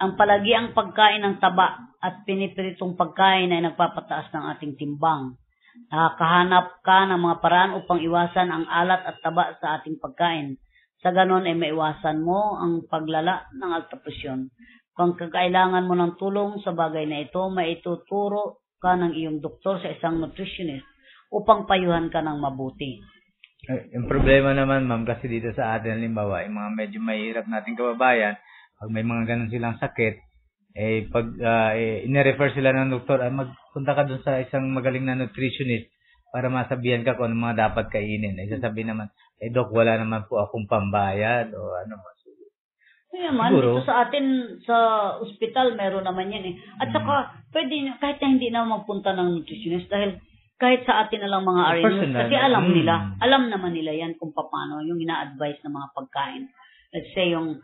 Ang palagiang pagkain ng taba at pinipiritong pagkain ay nagpapataas ng ating timbang. Nakakahanap ka ng mga paraan upang iwasan ang alat at taba sa ating pagkain. Sa ganon ay maiwasan mo ang paglala ng alta presyon. Kung kakailangan mo ng tulong sa bagay na ito, maituturo ka ng iyong doktor sa isang nutritionist upang payuhan ka ng mabuti. Yung problema naman, ma'am, kasi dito sa atin, halimbawa, yung mga medyo mahirap nating kababayan, pag may mga ganun silang sakit, pag ine-refer sila ng doktor, magpunta ka dun sa isang magaling na nutritionist para masabihan ka kung ano mga dapat kainin. Sasabihin naman, Dok, wala naman po akong pambayad o ano. Dito sa atin, sa ospital, meron naman yan . At saka, pwede, kahit na hindi na magpunta ng nutritionist, dahil kahit sa atin na lang mga RNUs, kasi alam naman nila yan kung paano yung ina-advise ng mga pagkain. Let's say, yung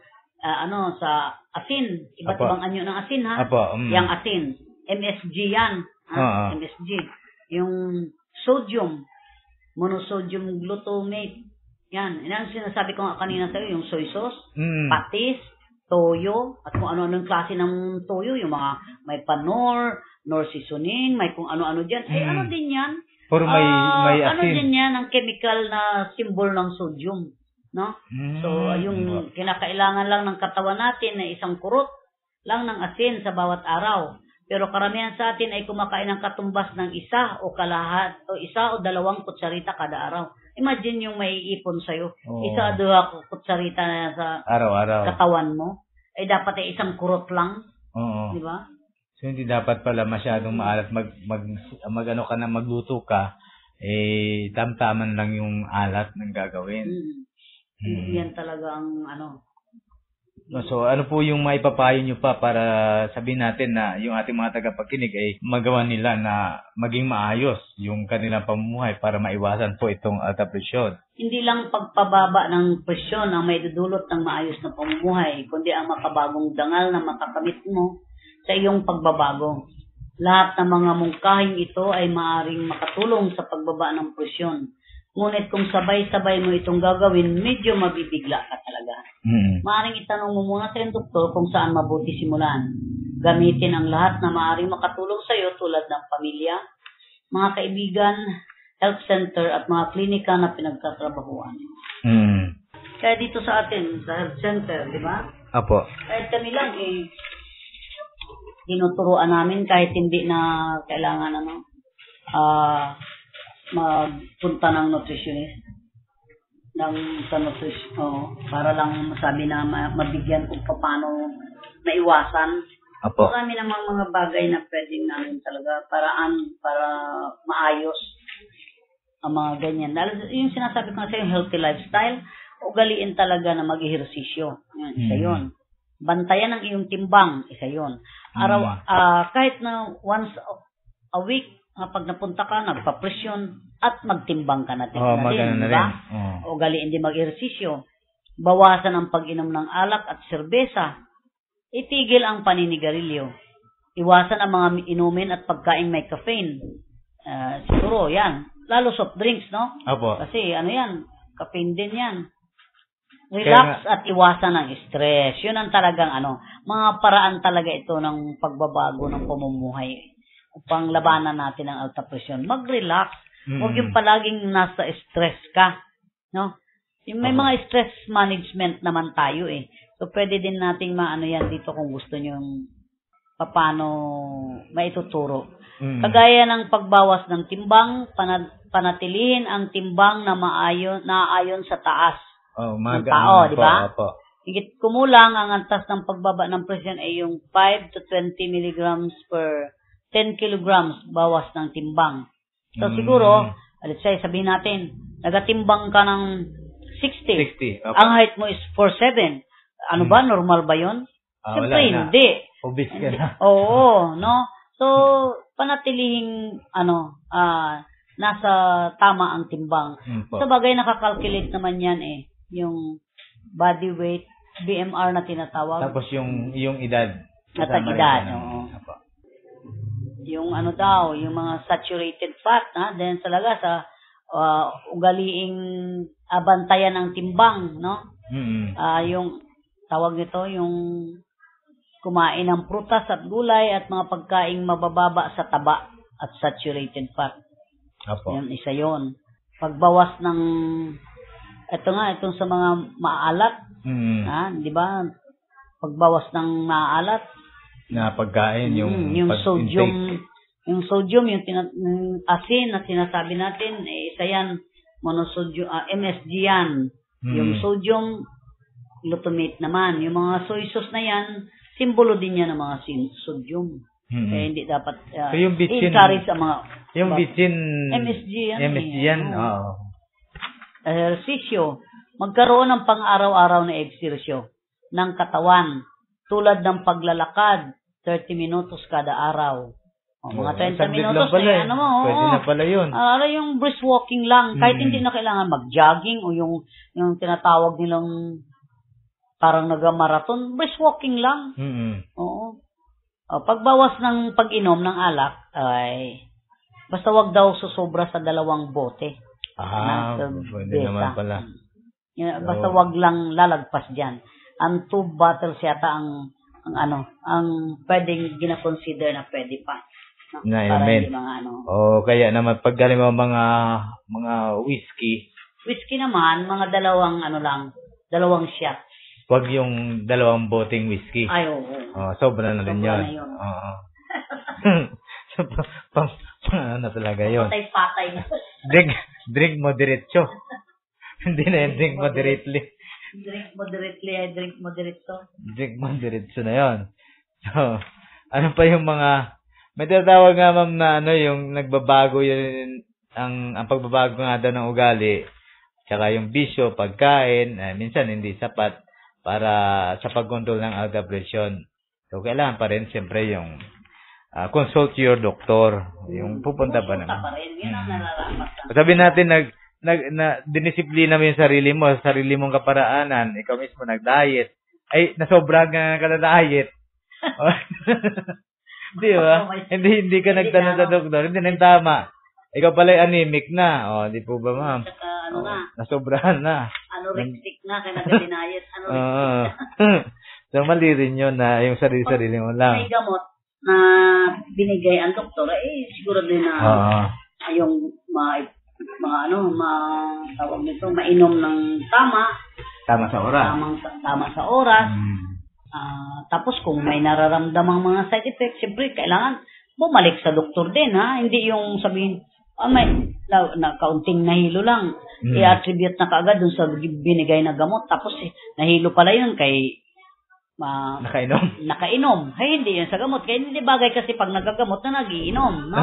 sa asin, iba't ibang anyo ng asin, ha? Yang asin, MSG yan, MSG. Yung sodium, monosodium glutamate, yan. Yan ang sinasabi ko nga kanina sa'yo, yung soy sauce, patis, toyo, at kung ano-anong klase ng toyo, yung mga may panor, nor seasoning, may kung ano-ano dyan. Ano din yan? Puro may asin. Ano din yan, ang chemical na symbol ng sodium. No? So, yung kinakailangan lang ng katawan natin na isang kurot lang ng asin sa bawat araw. Pero karamihan sa atin ay kumakain ng katumbas ng isa o dalawang kutsarita kada araw. Imagine yung may ipon sa'yo. Isa o dua kutsarita na sa araw-araw katawan mo. Dapat ay isang kurot lang. Di ba? So, hindi dapat pala masyadong maalat. Magluto ka, tamtaman lang yung alat ng gagawin. Yan talaga ang So, ano po yung maipapayo nyo pa para sabihin natin na yung ating mga tagapagkinig ay magawa nila na maging maayos yung kanilang pamumuhay para maiwasan po itong alta presyon? Hindi lang pagpababa ng presyon ang may dudulot ng maayos na pamumuhay, kundi ang makabagong dangal na makakamit mo sa iyong pagbabago. Lahat ng mga mungkahing ito ay maaaring makatulong sa pagbaba ng presyon. Ngunit kung sabay-sabay mo itong gagawin, medyo mabibigla ka talaga. Maaaring itanong mo muna sa doktor kung saan mabuti simulan. Gamitin ang lahat na maaaring makatulong sa iyo tulad ng pamilya, mga kaibigan, health center at mga klinika na pinagtatrabahuan. Kaya dito sa atin, sa health center, di ba? Apo. Kahit kami lang tinuturuan namin kahit hindi na kailangan magpunta ng nutritionist para lang masabi na mabigyan kung paano maiwasan. Marami namang mga bagay na pwedeng namin talaga paraan para maayos ang mga ganyan. Dahil yung sinasabi ko sa yung healthy lifestyle, ugaliin talaga na mag-ehersisyo. Isa yun. Bantayan ang iyong timbang. Isa yun. Kahit na once a week, pag napunta ka, nagpa-presyon at magtimbang ka na din. Diba? O gali hindi mag-ehersisyo. Bawasan ang pag-inom ng alak at serbesa. Itigil ang paninigarilyo. Iwasan ang mga inumin at pagkain may caffeine. Siguro, yan. Lalo soft drinks, no? Opo. Kasi, yan, caffeine din yan. Relax at iwasan ang stress. Yun ang talagang, mga paraan talaga ito ng pagbabago ng pamumuhay upang labanan natin ang alta presyon. Mag-relax. Huwag yung palaging nasa stress ka, no? Yung may mga stress management naman tayo eh. So, pwede din nating yan dito kung gusto nyo paano maituturo. Kagaya ng pagbawas ng timbang, panatilihin ang timbang na naayon sa taas ng tao, di ba? Higit kumulang ang antas ng pagbaba ng presyon ay yung 5 to 20 milligrams per 10 kilograms bawas ng timbang. So, siguro, let's say, sabihin natin, nagatimbang ka ng 60. Ang height mo is 4'7". Ano ba? Normal ba yun? Siyempre, hindi. Obese ka na. Oo, no? So, panatilihing, nasa tama ang timbang. Sa bagay, nakakalculate naman yan yung body weight, BMR na tinatawag. Tapos yung edad. At ang edad, oo. Yung yung mga saturated fat, then talaga sa ugaliing bantayan ng timbang, no? Yung tawag nito, yung kumain ng prutas at gulay at mga pagkaing mabababa sa taba at saturated fat. Yan, isa yon. Pagbawas ng itong sa mga maalat, di ba? Pagbawas ng maalat na pagkain, yung sodium, yung asin na sinasabi natin, isa yan, monosodium, MSG yan. Yung sodium glutamate naman. Yung mga soy sauce na yan, simbolo din yan ng mga sodium. Kaya hindi dapat so yung bitchin, encourage ang mga yung bitchin MSG yan. Oo. Ehersisyo. Magkaroon ng pang-araw-araw na ehersisyo ng katawan tulad ng paglalakad 30 minutos kada araw. Mga 30 minutos pala, pwede na pala yun. Yung brisk walking lang. Kahit hindi na kailangan mag-jogging o yung tinatawag nilang parang naga-marathon, brisk walking lang. Oo. Pagbawas ng pag-inom ng alak, ay basta wag daw susobra sa 2 bote. Pwede naman pala. Basta wag lang lalagpas dyan. Ang 2 bottles yata ang pwedeng gina-consider na pwede pa. Amen. Kaya naman pag galing mo mga whiskey. Whiskey naman, mga 2 shot. Wag yung 2 boteng whiskey. Ay, oo. Sobra na rin yun. Oo. Ano talaga yun? Patay-patay na. Drink moderately. Hindi na yung drink moderately. Drink moderately. Drink moderately na yun. So, ano pa yung mga, may tatawag nga ma'am na yung nagbabago yun, ang pagbabago nga daw ng ugali, tsaka yung bisyo, pagkain, minsan hindi sapat para sa pagkontrol ng alta presyon. So, kailangan pa rin siyempre yung consult your doctor. Yung pupunta pa naman. Sabi natin, dinisiplina mo yung sarili mo, sarili mong kaparaanan, ikaw mismo nag-diet. Ay, nasobra ka na diet. Di ba? Hindi ka nagtanong sa doktor. Hindi na tama. Ikaw pala'y anemic na. Di po ba, ma'am? Nasobrahan na. Anorexic na, kaya nag-dinayet. So, mali rin yun na yung sarili-sarili mo lang. May gamot na binigay ang doktor, siguro din na yung tawag nito, mainom ng tama sa oras. Tama sa oras. Tapos kung may nararamdamang mga side effects, siyempre kailangan bumalik sa doktor din, hindi yung sabihin, may kaunting nahilo lang, i-attribute na kaagad dun sa binigay na gamot, tapos nahilo pala yun kay nakainom. Ay, hindi yan sa gamot. Kaya hindi bagay kasi pag nagagamot na nagiinom, no?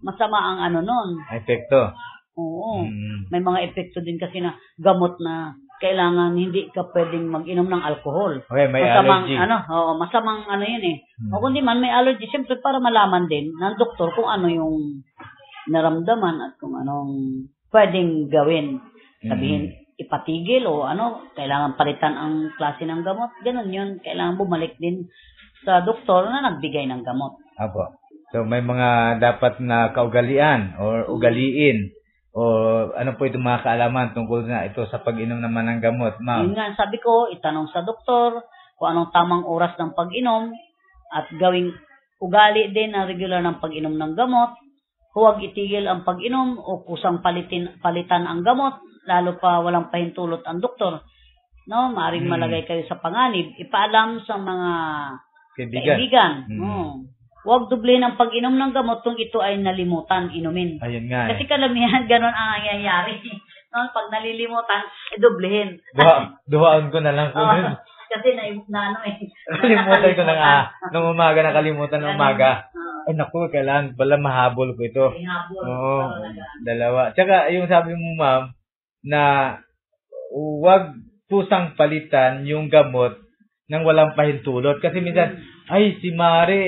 Masama ang nun. Epekto. Oo. May mga epekto din kasi na gamot na kailangan hindi ka pwedeng mag-inom ng alcohol. Okay, may masamang, allergy. Masamang yun eh. O kundi man may allergy, siyempre para malaman din ng doktor kung ano yung naramdaman at kung anong pwedeng gawin. Sabihin, ipatigil o kailangan palitan ang klase ng gamot. Ganun yun. Kailangan bumalik din sa doktor na nagbigay ng gamot. Apo. So, may mga dapat na kaugalian or ugaliin o ano po itong mga kaalaman tungkol na ito sa pag-inom naman ng gamot, ma'am? Yun nga, sabi ko, itanong sa doktor kung anong tamang oras ng pag-inom at gawing ugali din ang regular ng pag-inom ng gamot. Huwag itigil ang pag-inom o kusang palitan ang gamot, lalo pa walang pahintulot ang doktor. No, maaring malagay kayo sa panganib. Ipaalam sa mga kaibigan. Huwag dublihin ang pag-inom ng gamot kung ito ay nalimutan inumin. Ayun nga. Kasi kalamihan ganun ang nangyayari. No, pag nalilimutan, dublihin. Duhaan ko na lang po. Kasi nakalimutan ko na nung umaga, nakalimutan ng umaga. Ay naku, kailangan pala mahabol ko ito. Oo, dalawa. Tsaka yung sabi mo, ma'am, na huwag pusang palitan yung gamot nang walang pahintulot. Kasi minsan, ay, si Mare,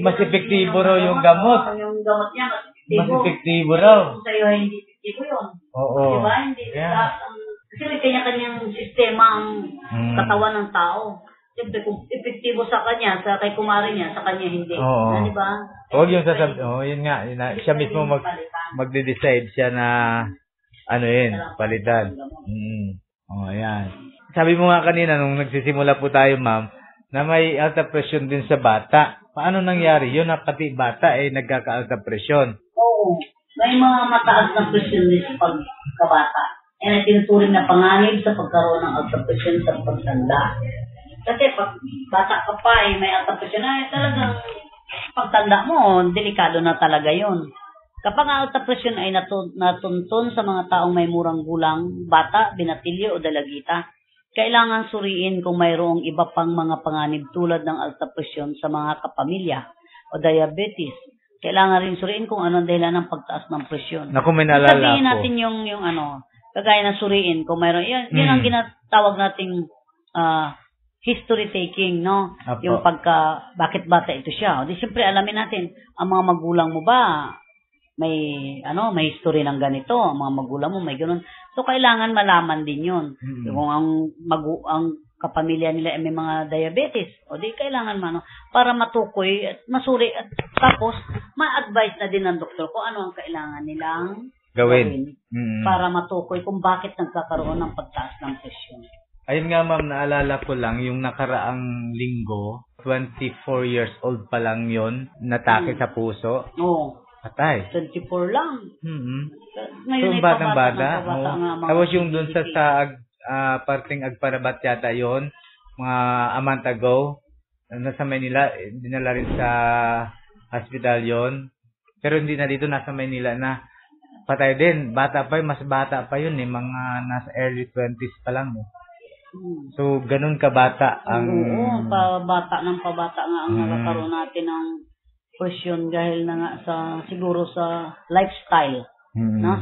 mas epektibo raw yung gamot. Yung gamot niya, mas epektibo raw. Kung sa'yo, hindi epektibo yun. Oo. Diba? Hindi. Kasi may kanya-kanyang sistema ang katawan ng tao. Siyempre, kung epektibo sa kanya, sa kay kumare niya, sa kanya hindi. Oo. Diba? Huwag yung sasabihin. Yun nga. Siya mismo magde-decide siya na palitan. Ayan. Sabi mo nga kanina, nung nagsisimula po tayo, ma'am, na may alta presyon din sa bata. Paano nangyari yun? Pati bata nagkaka-alta presyon. Oo. May mga mataas na presyon din sa pagkabata. Tinuturing na panganib sa pagkaroon ng alta presyon sa pagtanda. Kasi pag bata ka pa may alta presyon, talagang pagtanda mo, delikado na talaga yun. Kapag ang alta presyon ay natuntun sa mga taong may murang gulang, bata, binatilyo o dalagita, kailangan suriin kung mayroong iba pang mga panganib tulad ng alta presyon sa mga kapamilya o diabetes. Kailangan rin suriin kung anong dahilan ng pagtaas ng presyon. Naku, may naalala sabihin natin yung kagaya na suriin kung mayroon. Yun ang ginatawag nating history taking, no? Apo. Yung bakit bata ito siya. O di siyempre alamin natin, ang mga magulang mo ba may history ng ganito, ang mga magulang mo may ganun. So kailangan malaman din 'yun. Kung ang kapamilya nila ay may mga diabetes, o di kailangan para matukoy at masuri at tapos ma-advise na din ng doktor kung ano ang kailangan nilang gawin para matukoy kung bakit nagkakaroon ng pagtaas ng presyon. Ayun nga, ma'am, naalala ko lang yung nakaraang linggo, 24 years old pa lang 'yon, natake sa puso. Oo. Patay. 24 lang. Ngayon so, batang-bata. Tapos yung dun sa parting Agparabat yata yon, mga a month ago, nasa Maynila, dinala rin sa hospital yon. Pero hindi na dito, nasa Maynila na patay din. Bata pa, mas bata pa yun mga nasa early 20s pa lang. So, ganun kabata ang... Oo, pabata nga ang nakakaroon natin ng presyon dahil na nga siguro sa lifestyle.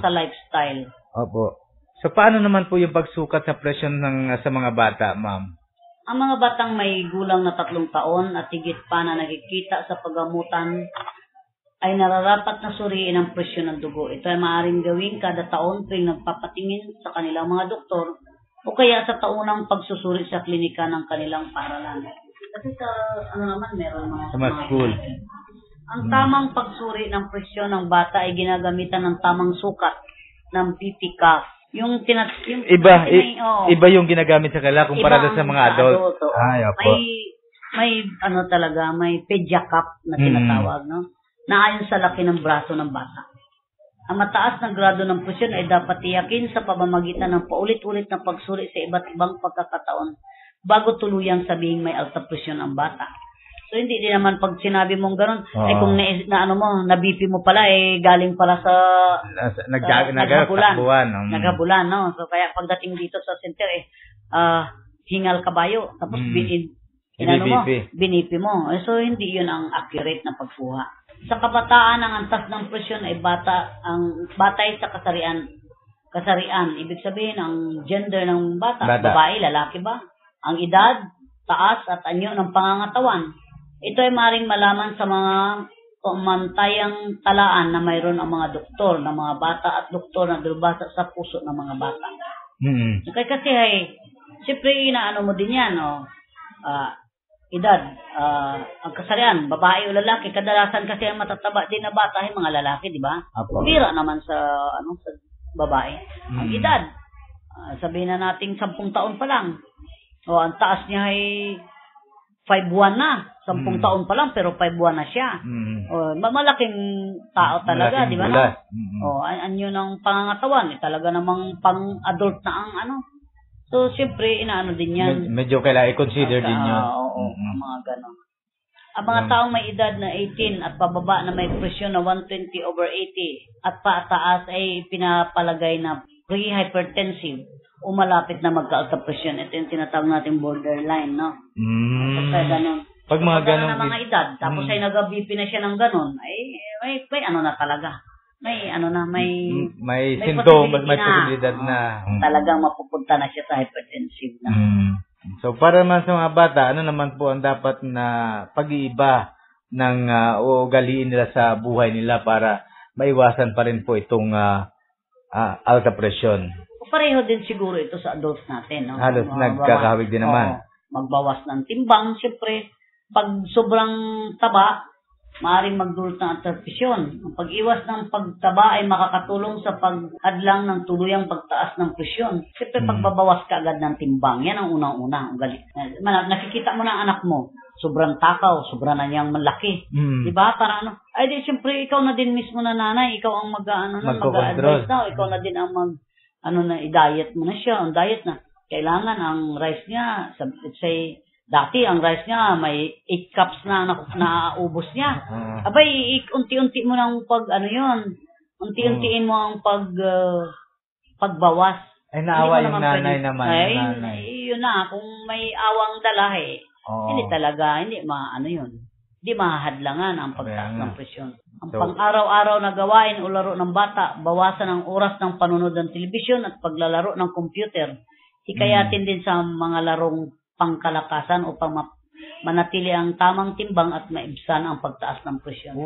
Sa lifestyle. Opo. So, paano naman po yung pagsukat sa presyon sa mga bata, ma'am? Ang mga batang may gulang na 3 taon at higit pa na nakikita sa paggamutan ay nararapat na suriin ang presyon ng dugo. Ito ay maaaring gawin kada taon tuwing nagpapatingin sa kanilang mga doktor o kaya sa taunang pagsusuri sa klinika ng kanilang paaralan. Kasi meron mga... Sa school. Ang tamang pagsuri ng presyon ng bata ay ginagamitan ng tamang sukat ng PP cuff. Iba yung ginagamit sa kanila kumpara sa mga adult. Ay, opo. May pedia cuff na tinatawag, no? Na ayon sa laki ng braso ng bata. Ang mataas na grado ng presyon ay dapat tiyakin sa pamamagitan ng paulit-ulit na pagsuri sa iba't ibang pagkakataon bago tuluyang sabihing may alta presyon ang bata. So, hindi din naman pag sinabi mong gano'n, ay kung na-BP mo pala, galing pala sa naghabulan, no? So, kaya pagdating dito sa center, hingal kabayo, tapos binipi mo. So, hindi yun ang accurate na pagkuha. Sa kabataan, ang antas ng presyon ay batay sa kasarian kasarian. Ibig sabihin, ang gender ng bata. Babae, lalaki ba? Ang edad, taas at anyo ng pangangatawan. Ito ay maring malaman sa mga pamantayang talaan na mayroon ang mga doktor ng mga bata at doktor na dulbasa sa puso ng mga bata. Kasi siyempre inaano mo din yan, edad, ang kasarian, babae o lalaki, kadalasan kasi ang matataba din na bata ay mga lalaki, di ba? Bira naman sa sa babae. Ang edad, sabihin na nating 10 taon pa lang. Ang taas niya ay 5'1" na. 10 taon pa lang pero 5'1" na siya. Malaking tao talaga, di ba? Anyo ng pangangatawan, talaga namang pang-adult na ang So, siyempre, inaano din yan. Medyo kailangan i-consider din yun. Mga ganon. Ang mga taong may edad na 18 at pababa na may presyon na 120/80 at pataas ay pinapalagay na pre-hypertensive o malapit na magka-alta presyon. Ito yung tinatawag natin borderline, no? Kaya ganon. Pag mga ganon. Na mga edad, tapos ay nag-BP na siya ng ganon, ay may ano na talaga. May sintomas, may posibilidad na. Talagang mapupunta na siya sa hypertensive na. So, para naman sa mga bata, ano naman po ang dapat na pag-iiba ng ugaliin nila sa buhay nila para maiwasan pa rin po itong alta presyon? Pareho din siguro ito sa adults natin. No? Halos nagkakahawig din naman. Magbawas ng timbang, siyempre. Pag sobrang taba, maaaring magdulot ng alta-presyon. Ang pag-iwas ng pagtaba ay makakatulong sa pag-adlang ng tuluyang pagtaas ng presyon. Siyempre, pagbabawas ka agad ng timbang. Yan ang unang-una. Nakikita mo na ang anak mo, sobrang takaw, sobrang na niyang malaki. Diba? Para ay di, siyempre, ikaw na din mismo na nanay, ikaw ang mag-advise na, ikaw na din ang i-diet mo na siya, ang diet na. Kailangan ang rice niya, let's say, dati, ang rice niya, may 8 cups na naubos niya. Abay, unti-unti mo nang unti-untiin mo ang pagbawas. Ay, naawa yung nanay naman. Yun na, kung may awang dala, hindi talaga, hindi mahahadlangan ang pagtaas ng presyon. Ang pang-araw-araw na gawain o laro ng bata, bawasan ang oras ng panunod ng telebisyon at paglalaro ng computer. Hikayatin din sa mga larong pangkalakasan upang manatili ang tamang timbang at maibsan ang pagtaas ng presyon.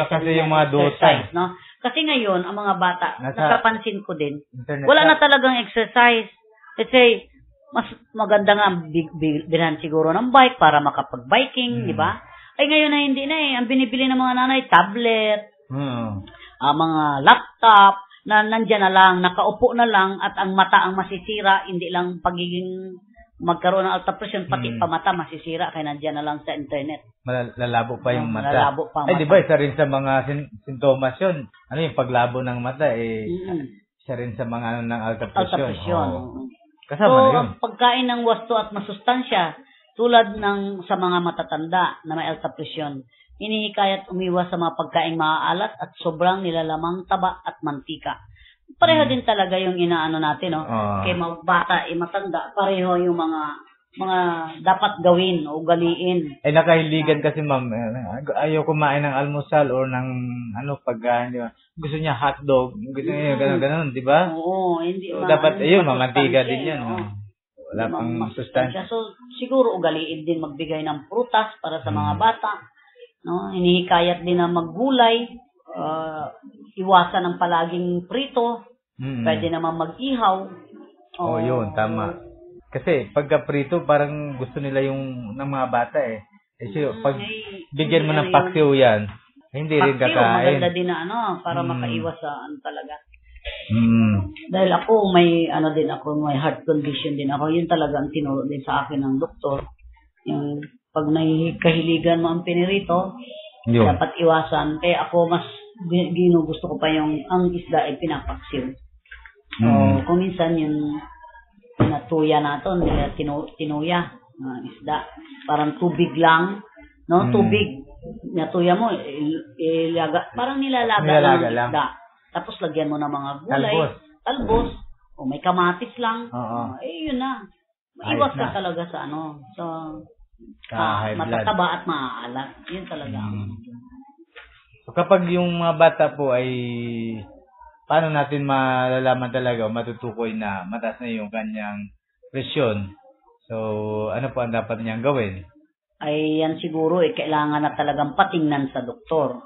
Kasi yung mga dosay. No? Kasi ngayon, ang mga bata, nakapansin ko din, wala na talagang exercise. Let's say, mas maganda nga bilhan siguro ng bike para makapag-biking, di ba? Ay ngayon na hindi na Ang binibili ng mga nanay, tablet, mga laptop, na nandyan na lang, nakaupo na lang, at ang mata ang masisira, hindi lang pagiging magkaroon ng alta presyon, pati pa mata masisira, kaya nandyan na lang sa internet. Lalabo pa yung mata. Lalabo pa ay, di ba, isa rin sa mga sintomas yun. Yung paglabo ng mata, isa rin sa mga ng alta presyon. Kasama na yun. Ang pagkain ng wasto at masustansya, tulad ng sa mga matatanda na may alta presyon, hinihikayat umiwas sa mga pagkaing maaalat at sobrang nilalamang taba at mantika. Pareho din talaga yung inaano natin, no? Kay mga bata, matanda, pareho yung mga dapat gawin o ugaliin. Ay, nakahiligan kasi, ma'am, ayaw kumain ng almusal or ng pagkain, di ba? Gusto niya hotdog, gusto niya gano'n, di ba? Oo, hindi so, dapat, mamantika din yan. Wala pang sustansya. So, siguro ugaliin din magbigay ng prutas para sa mga bata. No, hinihikayat din na maggulay, iwasan ng palaging prito, pwede naman mag-ihaw. Yun, tama. Kasi pagka prito, parang gusto nila yung ng mga bata Kasi pag bigyan mo ng paksiw yan, hindi rin kakain. Maganda din na para makaiwas sa talaga. Dahil ako may heart condition din ako. Yun talaga ang tinuro din sa akin ng doktor. Yung pag kahiligan mo ang pinirito, dapat iwasan. Kaya ako mas ginugusto ko pa ang isda ay pinapaksiw. So, kung minsan yung natuya natin, tinuya, isda, parang tubig lang, no? Tubig, natuya mo, parang nilalaga ng isda. Tapos lagyan mo ng mga gulay, talbos, o may kamatis lang, yun na. Iwas ka talaga sa matataba at maaalat. Yun talaga. So, kapag yung mga bata po ay paano natin malalaman talaga o matutukoy na mataas na yung kanyang presyon? So, ano po ang dapat niyang gawin? Ay yan siguro kailangan na talagang patingnan sa doktor.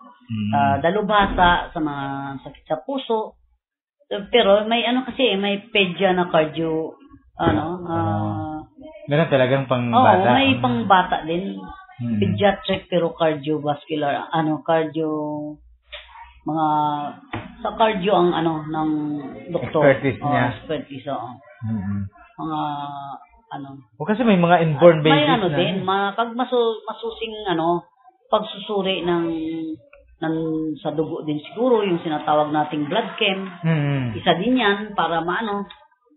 Dalubhasa sa mga sakit sa puso. Pero may kasi may pedya na cardio meron talagang pangbata. Oo, may pangbata din. Pediatric pero cardiovascular sa cardio ang ng doktor. Expertise niya. Expertise, mga kasi may mga inborn babies may na. din, pag masusing pagsusuri ng sa dugo din siguro yung sinatawag nating blood chem. Isa din yan para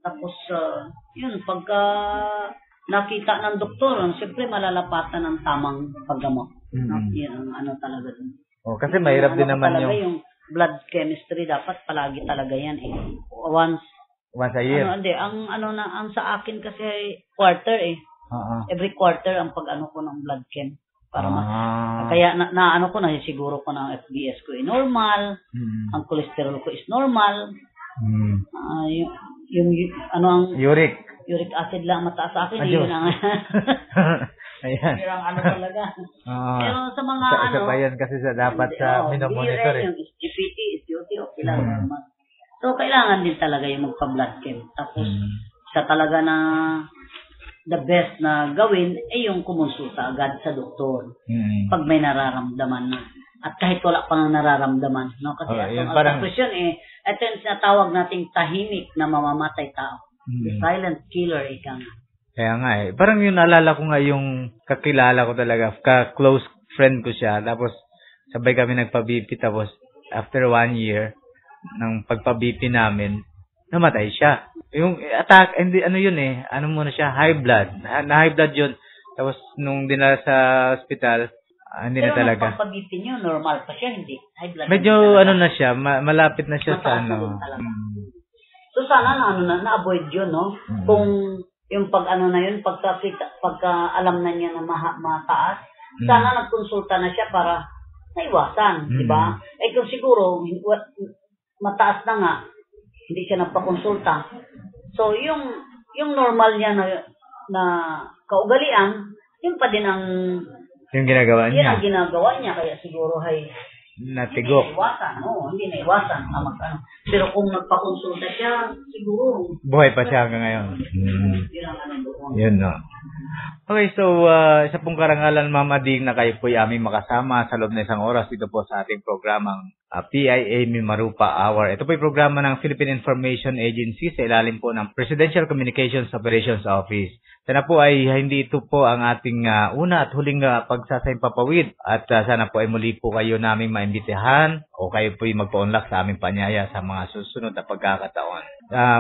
tapos yun pagka nakita ng doktor, siyempre malalapatan ng tamang paggamot. Yan ang talaga din. Kasi mahirap din naman yung blood chemistry dapat palagi talaga yan once a year. Ang sa akin kasi quarter every quarter ang pag-ko ng blood chem para kaya ko na siguro ko na FBS ko normal, ang cholesterol ko is normal. Yung uric acid lang mataas sa akin yun ang ayan. Talaga. Pero sa mga isa pa yan kasi dapat sa minomonitor yung GPT, SGOT, okay lang naman. So, kailangan din talaga yung magpa-blood chem. Tapos, isa talaga na the best na gawin ay yung kumonsulta agad sa doktor. Pag may nararamdaman na. At kahit wala pang nararamdaman. No? Kasi parang presyon ito yung sinatawag nating tahimik na mamamatay tao. The silent killer, ika nga. Kaya nga Parang yung naalala ko nga yung kakilala ko talaga. Ka-close friend ko siya. Tapos, sabay kami nagpa-BP. Tapos, after 1 year, ng pagpa-BP namin, namatay siya. Yung attack, hindi, muna siya, high blood. Na-high blood yun. Tapos, nung dinala sa hospital, hindi na talaga. Pero pagpa-BP nyo, normal pa siya, hindi? High blood. Medyo, na siya, malapit na siya sa So, sana na-avoid yun, no? Kung, yung pagka alam na niya na mataas, sana nagkonsulta na siya para naiwasan, di ba? Kung siguro, mataas na nga, hindi siya nagpakonsulta. So, yung normal niya na kaugalian, yun pa din ang yung ginagawa niya. Yan ang ginagawa niya, kaya siguro natigok. Hindi naiwasan. Pero kung nagpakonsulta siya, siguro buhay pa siya hanggang ngayon. Yun, no. Okay, so isa pong karangalan, Mama Ding, na kayo po'y aming makasama sa loob na isang oras dito po sa ating programang PIA Mimarupa Hour. Ito po'y programa ng Philippine Information Agency sa ilalim po ng Presidential Communications Operations Office. Sana po ay hindi ito po ang ating una at huling pagsasaimpapawid at sana po ay muli po kayo naming maimbitahan o kayo po'y magpa-unlock sa aming panyaya sa mga susunod na pagkakataon.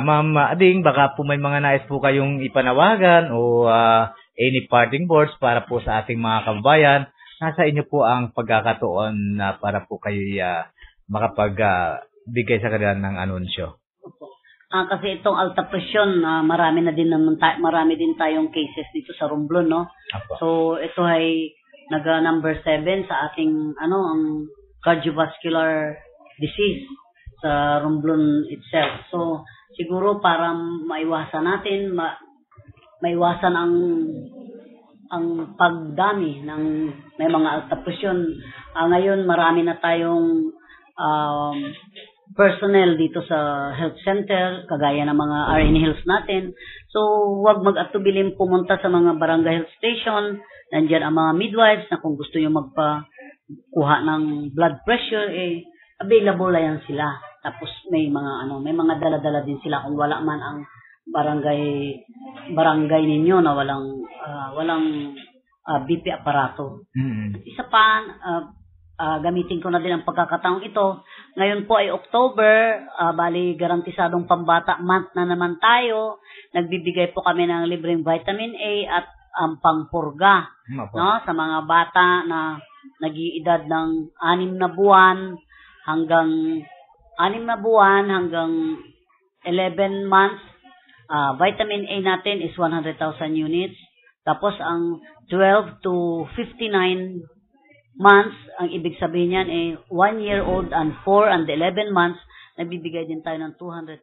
Ma'am Ading, baka po may mga nais po kayong ipanawagan o any parting words para po sa ating mga kababayan. Nasa inyo po ang pagkakataon para po kayo makapagbigay sa kanila ng anunsyo. Kasi itong alta presyon, marami din tayong cases dito sa Romblon, no? Apo. So ito ay number 7 sa ating ang cardiovascular disease sa Romblon itself. So siguro para maiwasan natin, maiwasan ang pagdami ng may mga alta presyon. Ngayon marami na tayong personnel dito sa health center, kagaya ng mga RN Hills natin. So, huwag mag-atubiling pumunta sa mga barangay health station. Nandiyan ang mga midwives na kung gusto nyo magpakuha ng blood pressure, available na yan sila. Tapos may mga dala-dala din sila kung wala man ang barangay ninyo na walang BP aparato. Isa pa, gamitin ko na din ang pagkakataong ito. Ngayon po ay October, bali garantisadong pambata month na naman tayo. Nagbibigay po kami ng libreng vitamin A at pangpurga, no, sa mga bata na nag-iedad ng 6 na buwan hanggang 11 months. Vitamin A natin is 100,000 units. Tapos ang 12 to 59 months, ang ibig sabihin niyan 1 year old and 4 and 11 months, nabibigay din tayo ng 200,000